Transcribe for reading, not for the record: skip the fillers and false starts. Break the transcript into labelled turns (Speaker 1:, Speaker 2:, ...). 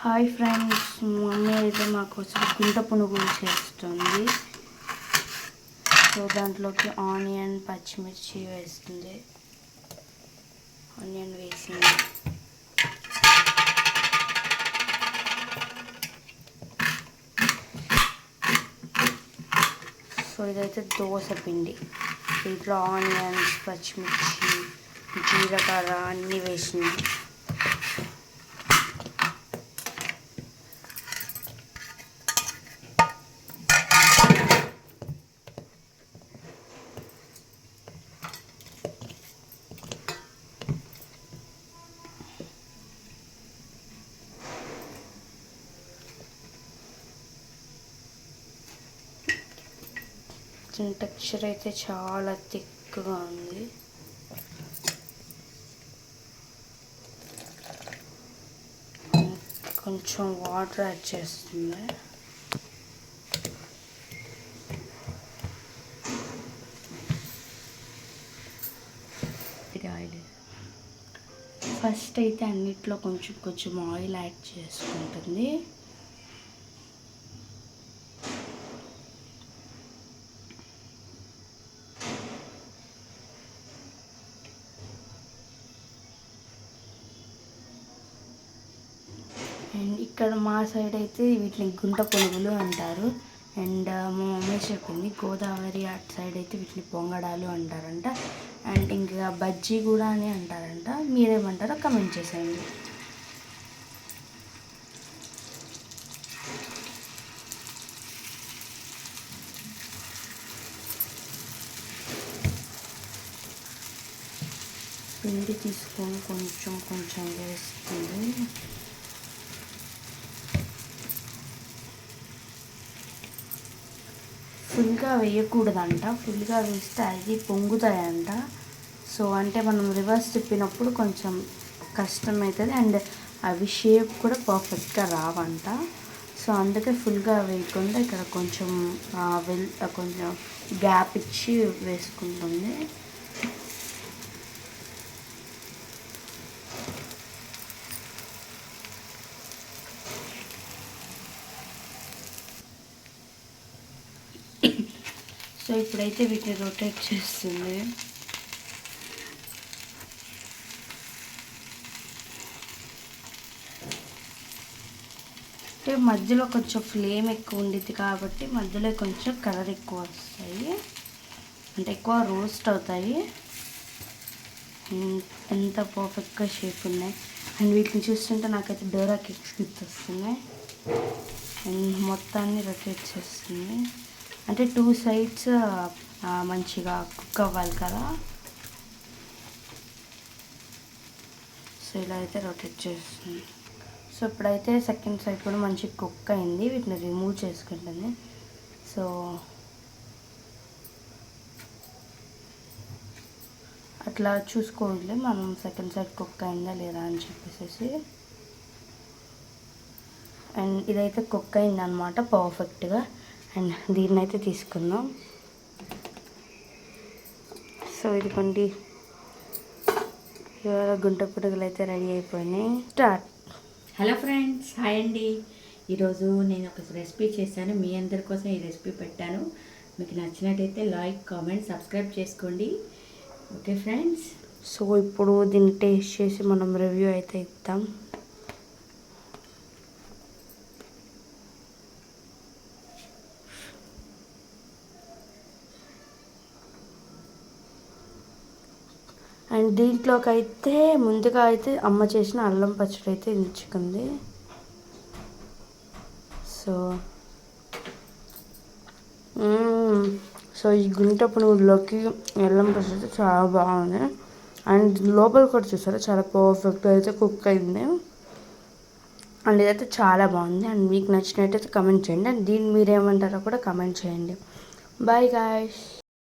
Speaker 1: Hi friends, mummy అయితే మాకోసం గుంట పునుగులు చేస్తుంది. సో దాంట్లోకి ఆనియన్ పచ్చిమిర్చి వేస్తుంది. ఆనియన్ వేసింది. సో ఇదైతే దోశ పిండి. దీంట్లో ఆనియన్స్ పచ్చిమిర్చి జీలకర్ర అన్నీ వేసింది. టెక్స్చర్ అయితే చాలా థిక్గా ఉంది. కొంచెం వాటర్ యాడ్ చేస్తుంది. ఫస్ట్ అయితే అన్నిట్లో కొంచెం కొంచెం ఆయిల్ యాడ్ చేసుకుంటుంది. అండ్ ఇక్కడ మా సైడ్ అయితే వీటిని గుంట పునుగులు అంటారు. అండ్ మా మమ్మీ చెప్పింది గోదావరి అటు సైడ్ అయితే వీటిని పొంగడాలు అంటారంట. అండ్ ఇంకా బజ్జీ కూడా అని అంటారంట. మీరేమంటారో కమెంట్ చేసేయండి. పిండి తీసుకొని కొంచెం కొంచెం వేస్తుంది. ఫుల్గా వేయకూడదంట. ఫుల్గా వేస్తే అది పొంగుతాయంట. సో అంటే మనం రివర్స్ తిప్పినప్పుడు కొంచెం కష్టమవుతుంది. అండ్ అవి షేప్ కూడా పర్ఫెక్ట్గా రావంట. సో అందుకే ఫుల్గా వేయకుండా ఇక్కడ కొంచెం కొంచెం గ్యాప్ ఇచ్చి వేసుకుంటుంది. సో ఇప్పుడైతే వీటిని రొటేట్ చేస్తుంది. అంటే మధ్యలో కొంచెం ఫ్లేమ్ ఎక్కువ ఉండిద్ది కాబట్టి మధ్యలో కొంచెం కలర్ ఎక్కువ వస్తాయి, అంటే ఎక్కువ రోస్ట్ అవుతాయి. ఎంత పర్ఫెక్ట్గా షేప్ ఉన్నాయి. అండ్ వీటిని చూస్తుంటే నాకైతే డోరా కేక్స్ గుర్తొస్తున్నాయి. అండ్ మొత్తాన్ని రొటేట్ చేస్తుంది. అంటే 2 సైడ్స్ మంచిగా కుక్ అవ్వాలి కదా. సో ఇలా అయితే రొటేట్ చేస్తుంది. సో ఇప్పుడైతే సెకండ్ సైడ్ కూడా మంచిగా కుక్ అయింది. వీటిని రిమూవ్ చేసుకుంటుంది. సో అట్లా చూసుకోవట్లే మనం సెకండ్ సైడ్ కుక్ అయిందా లేదా అని చెప్పేసి. అండ్ ఇదైతే కుక్ అయిందనమాట పర్ఫెక్ట్గా. అండ్ దీన్ని అయితే తీసుకుందాం. సో ఇదిగోండి, ఇవాళ గుంట పునుగులు అయితే రెడీ అయిపోయినాయి. స్టార్ట్.
Speaker 2: హలో ఫ్రెండ్స్, హాయ్ అండి. ఈరోజు నేను ఒక రెసిపీ చేశాను. మీ అందరి కోసం ఈ రెసిపీ పెట్టాను. మీకు నచ్చినట్టయితే లైక్, కామెంట్, సబ్స్క్రైబ్ చేసుకోండి. Okay friends.
Speaker 1: సో ఇప్పుడు దీన్ని టేస్ట్ చేసి మనం రివ్యూ అయితే ఇద్దాం. అండ్ దీంట్లోకి అయితే ముందుగా అయితే అమ్మ చేసిన అల్లం పచ్చడి అయితే ఎంచుకుంది. సో ఈ గుంట పునుగుల్లోకి అల్లం పచ్చడి అయితే చాలా బాగుంది. అండ్ లోపల కూడా చూసారా చాలా పర్ఫెక్ట్గా అయితే కుక్ అయింది. అండ్ ఇదైతే చాలా బాగుంది. అండ్ మీకు నచ్చినట్టయితే కమెంట్ చేయండి. అండ్ దీన్ని మీరేమంటారో కూడా కమెంట్ చేయండి. Bye guys.